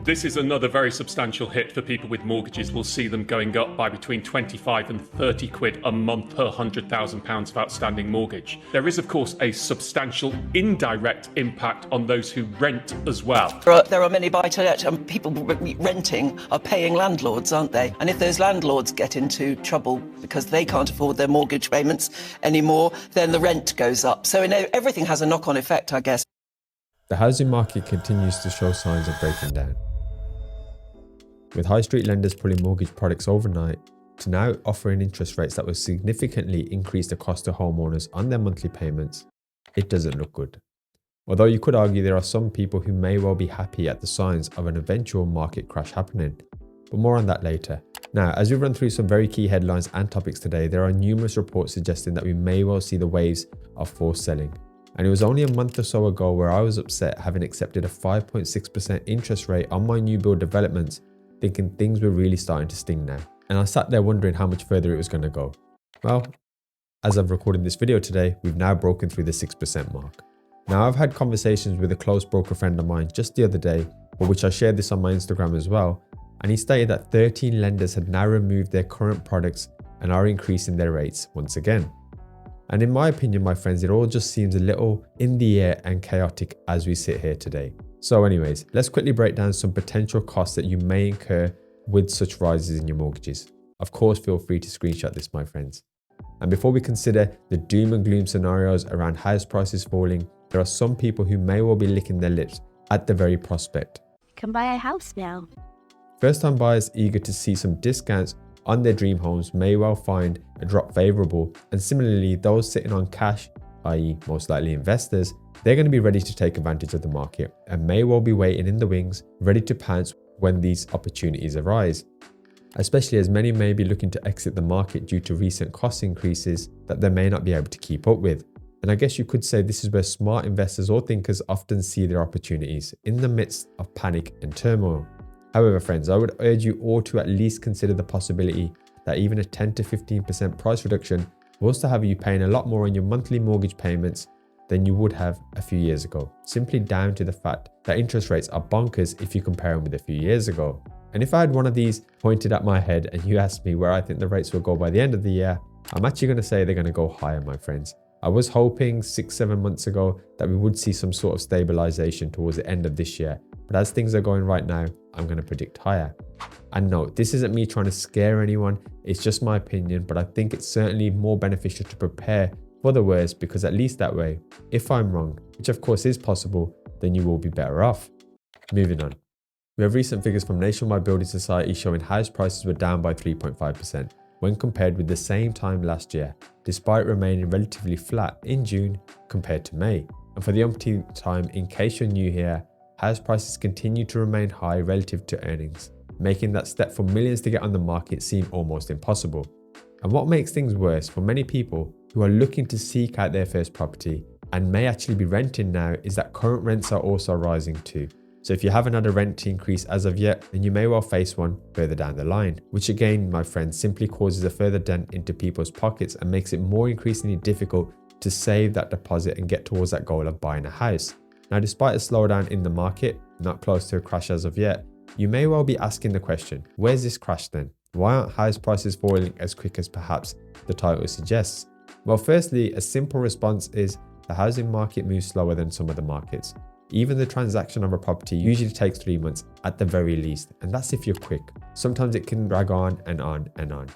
This is another very substantial hit for people with mortgages. We'll see them going up by between 25 and 30 quid a month per £100,000 of outstanding mortgage. There is, of course, a substantial indirect impact on those who rent as well. There are many buy-to-let and people renting are paying landlords, aren't they? And if those landlords get into trouble because they can't afford their mortgage payments anymore, then the rent goes up. So everything has a knock-on effect, I guess. The housing market continues to show signs of breaking down, with high street lenders pulling mortgage products overnight to now offering interest rates that will significantly increase the cost to homeowners on their monthly payments. It doesn't look good. Although you could argue there are some people who may well be happy at the signs of an eventual market crash happening, but more on that later. Now, as we run through some very key headlines and topics today, there are numerous reports suggesting that we may well see the waves of forced selling. And it was only a month or so ago where I was upset having accepted a 5.6% interest rate on my new build developments, thinking things were really starting to sting now. And I sat there wondering how much further it was going to go. Well, as I've recorded this video today, we've now broken through the 6% mark. Now, I've had conversations with a close broker friend of mine just the other day, for which I shared this on my Instagram as well, and he stated that 13 lenders had now removed their current products and are increasing their rates once again. And in my opinion, my friends, it all just seems a little in the air and chaotic as we sit here today. So anyways, let's quickly break down some potential costs that you may incur with such rises in your mortgages. Of course, feel free to screenshot this, my friends. And before we consider the doom and gloom scenarios around house prices falling, there are some people who may well be licking their lips at the very prospect. You can buy a house now. First-time buyers eager to see some discounts on their dream homes may well find a drop favourable, and similarly, those sitting on cash, i.e. most likely investors, they're going to be ready to take advantage of the market and may well be waiting in the wings, ready to pounce when these opportunities arise. Especially as many may be looking to exit the market due to recent cost increases that they may not be able to keep up with. And I guess you could say this is where smart investors or thinkers often see their opportunities in the midst of panic and turmoil. However, friends, I would urge you all to at least consider the possibility that even a 10 to 15% price reduction will still have you paying a lot more on your monthly mortgage payments than you would have a few years ago, simply down to the fact that interest rates are bonkers if you compare them with a few years ago. And if I had one of these pointed at my head and you asked me where I think the rates will go by the end of the year, I'm actually going to say they're going to go higher, my friends. I was hoping 6-7 months ago that we would see some sort of stabilization towards the end of this year, but as things are going right now, I'm going to predict higher. And no, this isn't me trying to scare anyone, it's just my opinion, but I think it's certainly more beneficial to prepare for the worst, because at least that way, if I'm wrong, which of course is possible, then you will be better off. Moving on. We have recent figures from Nationwide Building Society showing house prices were down by 3.5% when compared with the same time last year, despite remaining relatively flat in June compared to May. And for the umpteenth time, in case you're new here, house prices continue to remain high relative to earnings, making that step for millions to get on the market seem almost impossible. And what makes things worse for many people who are looking to seek out their first property and may actually be renting now is that current rents are also rising too. So if you haven't had a rent increase as of yet, then you may well face one further down the line, which again, my friends, simply causes a further dent into people's pockets and makes it more increasingly difficult to save that deposit and get towards that goal of buying a house. Now, despite a slowdown in the market, not close to a crash as of yet, you may well be asking the question, where's this crash then? Why aren't house prices falling as quick as perhaps the title suggests? Well, firstly, a simple response is the housing market moves slower than some other markets. Even the transaction of a property usually takes 3 months at the very least, and that's if you're quick. Sometimes it can drag on and on and on.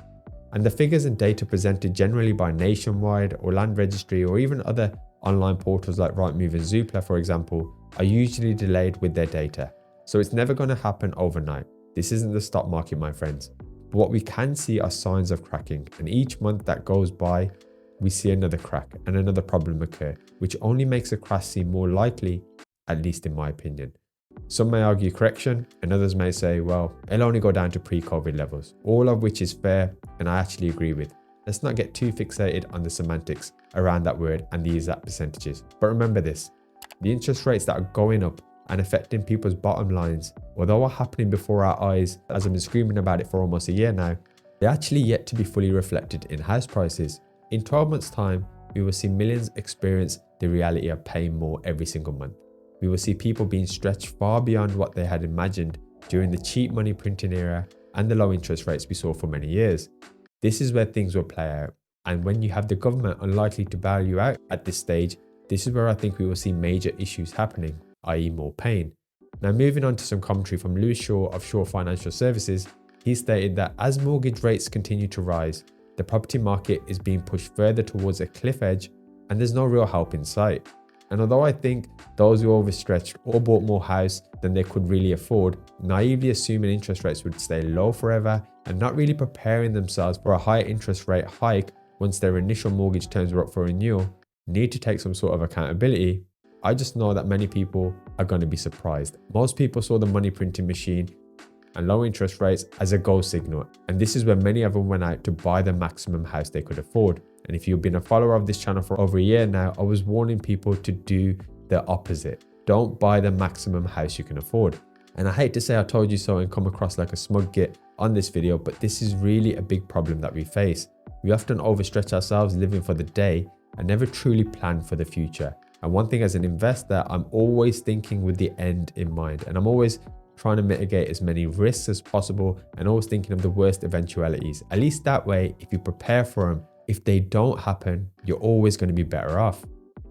And the figures and data presented generally by Nationwide or Land Registry or even other online portals like Rightmove and Zoopla, for example, are usually delayed with their data. So it's never going to happen overnight. This isn't the stock market, my friends. But what we can see are signs of cracking, and each month that goes by, we see another crack and another problem occur, which only makes a crash seem more likely, at least in my opinion. Some may argue correction, and others may say, well, it'll only go down to pre-COVID levels, all of which is fair and I actually agree with. Let's not get too fixated on the semantics around that word and the exact percentages. But remember this, the interest rates that are going up and affecting people's bottom lines, although are happening before our eyes, as I've been screaming about it for almost a year now, they're actually yet to be fully reflected in house prices. In 12 months' time, we will see millions experience the reality of paying more every single month. We will see people being stretched far beyond what they had imagined during the cheap money printing era and the low interest rates we saw for many years. This is where things will play out. And when you have the government unlikely to bail you out at this stage, this is where I think we will see major issues happening, i.e. more pain. Now moving on to some commentary from Lewis Shaw of Shaw Financial Services, he stated that as mortgage rates continue to rise, the property market is being pushed further towards a cliff edge and there's no real help in sight. And although I think those who overstretched or bought more house than they could really afford, naively assuming interest rates would stay low forever and not really preparing themselves for a higher interest rate hike once their initial mortgage terms were up for renewal, need to take some sort of accountability. I just know that many people are going to be surprised. Most people saw the money printing machine and low interest rates as a go signal, and this is where many of them went out to buy the maximum house they could afford. And if you've been a follower of this channel for over a year now, I was warning people to do the opposite. Don't buy the maximum house you can afford. And I hate to say I told you so and come across like a smug git on this video, but this is really a big problem that we face. We often overstretch ourselves living for the day and never truly plan for the future. And one thing as an investor, I'm always thinking with the end in mind, and I'm always trying to mitigate as many risks as possible and always thinking of the worst eventualities. At least that way, if you prepare for them, if they don't happen, you're always going to be better off.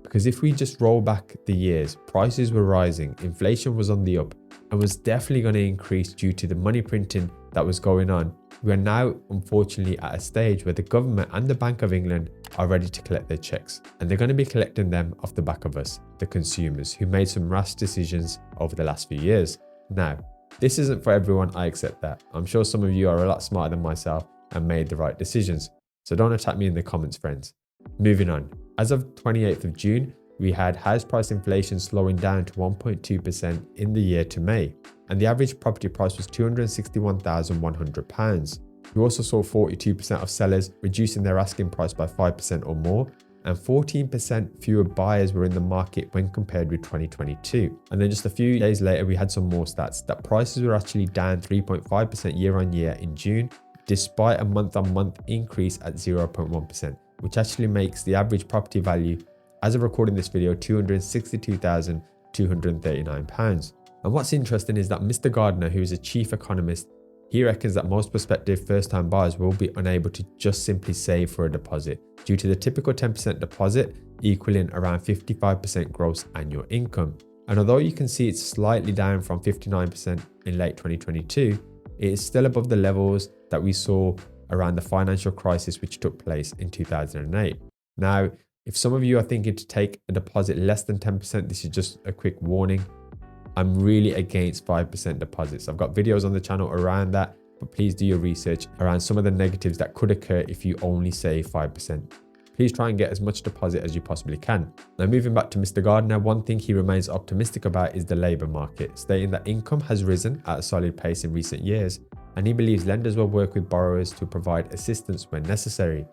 Because if we just roll back the years, prices were rising, inflation was on the up, and was definitely going to increase due to the money printing that was going on. We are now, unfortunately, at a stage where the government and the Bank of England are ready to collect their checks. And they're going to be collecting them off the back of us, the consumers, who made some rash decisions over the last few years. Now, this isn't for everyone, I accept that. I'm sure some of you are a lot smarter than myself and made the right decisions. So don't attack me in the comments, friends. Moving on. As of 28th of June, we had house price inflation slowing down to 1.2% in the year to May, and the average property price was £261,100. We also saw 42% of sellers reducing their asking price by 5% or more, and 14% fewer buyers were in the market when compared with 2022. And then just a few days later, we had some more stats that prices were actually down 3.5% year on year in June, despite a month-on-month increase at 0.1%, which actually makes the average property value, as of recording this video, £262,239. And what's interesting is that Mr. Gardner, who is a chief economist, he reckons that most prospective first-time buyers will be unable to just simply save for a deposit due to the typical 10% deposit equaling around 55% gross annual income. And although you can see it's slightly down from 59% in late 2022, it is still above the levels that we saw around the financial crisis which took place in 2008. Now, if some of you are thinking to take a deposit less than 10%, this is just a quick warning. I'm really against 5% deposits. I've got videos on the channel around that, but please do your research around some of the negatives that could occur if you only save 5%. Please try and get as much deposit as you possibly can. Now moving back to Mr. Gardner, one thing he remains optimistic about is the labour market, stating that income has risen at a solid pace in recent years, and he believes lenders will work with borrowers to provide assistance when necessary,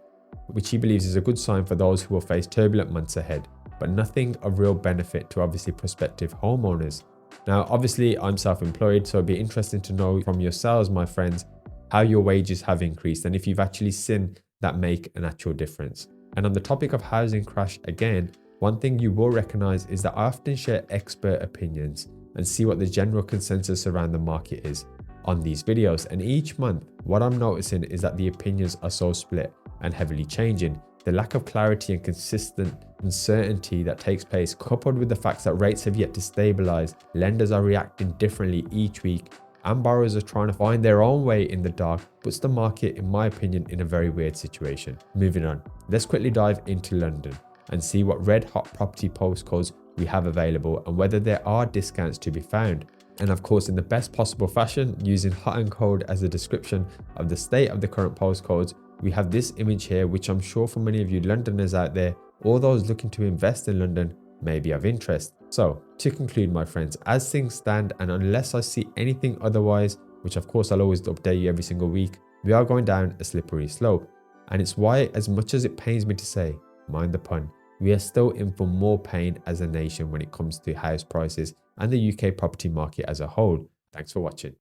which he believes is a good sign for those who will face turbulent months ahead, but nothing of real benefit to obviously prospective homeowners. Now, obviously, I'm self-employed, so it'd be interesting to know from yourselves, my friends, how your wages have increased and if you've actually seen that make an actual difference. And on the topic of housing crash again, one thing you will recognize is that I often share expert opinions and see what the general consensus around the market is on these videos. And each month, what I'm noticing is that the opinions are so split and heavily changing. The lack of clarity and consistent uncertainty that takes place, coupled with the fact that rates have yet to stabilize, lenders are reacting differently each week, and borrowers are trying to find their own way in the dark, puts the market, in my opinion, in a very weird situation. Moving on, let's quickly dive into London and see what red hot property postcodes we have available and whether there are discounts to be found. And of course, in the best possible fashion, using hot and cold as a description of the state of the current postcodes, we have this image here, which I'm sure for many of you Londoners out there, or those looking to invest in London, may be of interest. So to conclude, my friends, as things stand, and unless I see anything otherwise, which of course I'll always update you every single week, we are going down a slippery slope. And it's why, as much as it pains me to say, mind the pun, we are still in for more pain as a nation when it comes to house prices and the UK property market as a whole. Thanks for watching.